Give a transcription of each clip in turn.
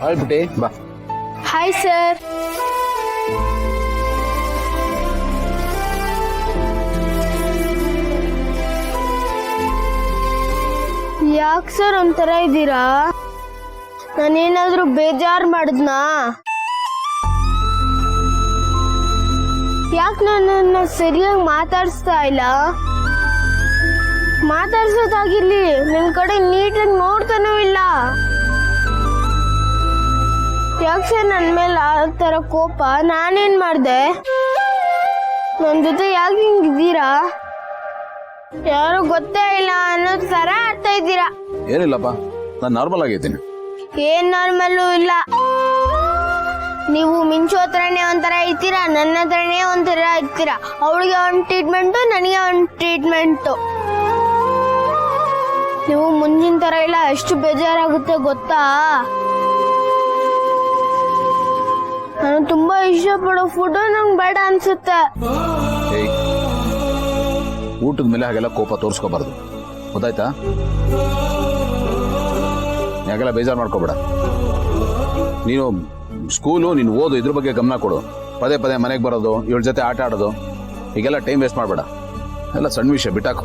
Hi ಪುಟಿ ಬಾ. Hi sir. ಯಾಕೆ sir ಒಂಥರ ಇದ್ದೀರಾ? ನಾನೇನಾದ್ರೂ ಬೇಜಾರು ಮಾಡಿದ್ನಾ? ಯಾಕೆ ನನ್ನನ್ನು ಸರಿಯಾಗಿ ಮಾತಾಡಿಸ್ತಾ ಇಲ್ಲ? ಮಾತಾಡ್ಸೋದಾಗಿರ್ಲಿ, ನಿನ್ ಕಡೆ ನೀಟಾಗಿ ನೋಡ್ತಾನೂ ಇಲ್ಲ. ಯಾಕೆ ಸರ್ ನನ್ನ ಮೇಲೆ ಆ ಥರ ಕೋಪ? ನಾನೇನ್ ಮಾಡ್ದೆ? ನನ್ನ ಜೊತೆ ಯಾಕೆ ಹಿಂಗಿದ್ದೀರಾ? ಯಾರು ಗೊತ್ತೇ ಇಲ್ಲ ಅನ್ನೋ ತರ ಆಡ್ತಾ ಇದ್ದೀರಾ. ಏನಿಲ್ಲಪ್ಪ, ನಾನು ನಾರ್ಮಲ್ ಆಗಿದ್ದೀನಿ. ಏನ್ ನಾರ್ಮಲ್ಲು ಇಲ್ಲ. ನೀವು ಮಿಂಚು ಹತ್ರನೇ ಒಂಥರ ಇರ್ತೀರಾ, ನನ್ನ ಹತ್ರನೇ ಒಂಥರ ಇರ್ತೀರಾ. ಅವಳಿಗೆ ಒಂದು ಟ್ರೀಟ್ಮೆಂಟು, ನನಗೆ ಒಂದು ಟ್ರೀಟ್ಮೆಂಟು. ನೀವು ಮುಂದಿನ ತರ ಇಲ್ಲ. ಎಷ್ಟು ಬೇಜಾರಾಗುತ್ತೆ ಗೊತ್ತಾ? ನಾನು ತುಂಬಾ ಇಷ್ಟಪಡೋ ಫುಡ್ ನಂಗೆ ಬೇಡ ಅನ್ಸುತ್ತೆ. ಊಟದ ಮೇಲೆ ಹಾಗೆಲ್ಲ ಕೋಪ ತೋರಿಸ್ಕೋಬಾರ್ದು, ಗೊತ್ತಾಯ್ತಾ? ಯಾಕೆಲ್ಲ ಬೇಜಾರು ಮಾಡ್ಕೋಬೇಡ. ನೀನು ಸ್ಕೂಲು, ನೀನು ಓದು, ಇದ್ರ ಬಗ್ಗೆ ಗಮನ ಕೊಡು. ಪದೇ ಪದೇ ಮನೆಗೆ ಬರೋದು, ಇವಳ ಜೊತೆ ಆಟ ಆಡೋದು, ಹೀಗೆಲ್ಲ ಟೈಮ್ ವೇಸ್ಟ್ ಮಾಡಬೇಡ. ಎಲ್ಲ ಸಣ್ಣ ವಿಷಯ, ಬಿಟ್ಟಾಕು.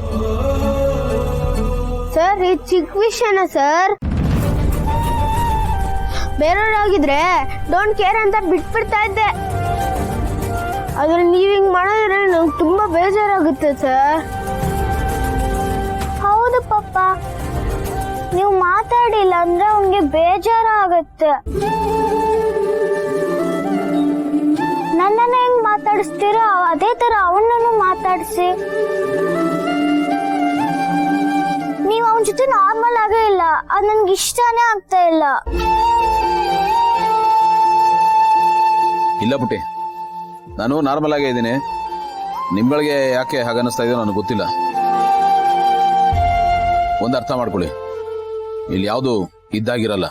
ಸರ್, ಈ ಚಿಕ್ಕ ವಿಷಯನ ಸರ್? ಬೇರೆಯವ್ರಾಗಿದ್ರೆ ಡೋಂಟ್ ಕೇರ್ ಅಂತ ಬಿಟ್ಬಿಡ್ತಾ ಇದ್ದೆ. ಆದ್ರೆ ನೀವ್ ಹಿಂಗ್ ಮಾಡಿದ್ರೆ ನಂಗೆ ತುಂಬಾ ಬೇಜಾರಾಗುತ್ತೆ ಸರ್. ಹೌದು ಪಪ್ಪ, ನೀವು ಮಾತಾಡಿಲ್ಲ ಅಂದ್ರೆ ಅವನಿಗೆ ಬೇಜಾರಾಗತ್ತೆ. ನನ್ನನ್ನ ಹೆಂಗ್ ಮಾತಾಡಿಸ್ತೀರೋ ಅದೇ ತರ ಅವನನ್ನು ಮಾತಾಡಿಸಿ. ನೀವು ಅವನ ಜೊತೆ ನಾರ್ಮಲ್ ಆಗೇ ಇಲ್ಲ, ಅದು ನನ್ಗೆ ಇಷ್ಟನೇ ಆಗ್ತಾ ಇಲ್ಲ. ಇಲ್ಲ ಪುಟ್ಟಿ, ನಾನು ನಾರ್ಮಲ್ ಆಗೇ ಇದ್ದೀನಿ. ನಿಮ್ಗಳಿಗೆ ಯಾಕೆ ಹಾಗನ್ನಿಸ್ತಾ ಇದೆಯೋ ನನಗೆ ಗೊತ್ತಿಲ್ಲ. ಒಂದು ಅರ್ಥ ಮಾಡ್ಕೊಳ್ಳಿ, ಇಲ್ಲಿ ಯಾವುದು ಇದ್ದಾಗಿರಲ್ಲ.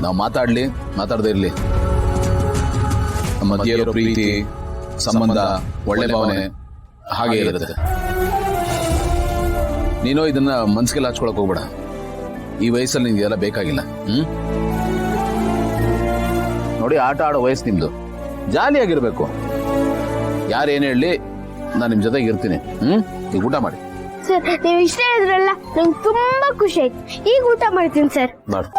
ನಾವು ಮಾತಾಡದೇ ಇರಲಿ, ನಮ್ಮ ಮಧ್ಯೆ ಇರೋ ಪ್ರೀತಿ, ಸಂಬಂಧ, ಒಳ್ಳೆ ಭಾವನೆ ಹಾಗೆ ಇರುತ್ತೆ. ನೀನು ಇದನ್ನ ಮನ್ಸಿಗೆಲ್ಲ ಹಚ್ಕೊಳಕ್ ಹೋಗ್ಬೇಡ. ಈ ವಯಸ್ಸಲ್ಲಿ ನಿಮ್ಗೆ ಎಲ್ಲ ಬೇಕಾಗಿಲ್ಲ. ನೋಡಿ, ಆಟ ಆಡೋ ವಯಸ್ಸು ನಿಮ್ದು. ಜಾಲಿಯಾಗಿರ್ಬೇಕು. ಯಾರೇನು ಹೇಳಿ, ನಾನು ನಿಮ್ ಜೊತೆಗೆ ಇರ್ತೀನಿ. ಈಗ ಊಟ ಮಾಡಿ. ಸರ್, ನೀವು ಇಷ್ಟ ಇದ್ರಲ್ಲ, ನಂಗೆ ತುಂಬಾ ಖುಷಿ ಆಯ್ತು. ಈಗ ಊಟ ಮಾಡ್ತೀನಿ ಸರ್. ಮಾಡು.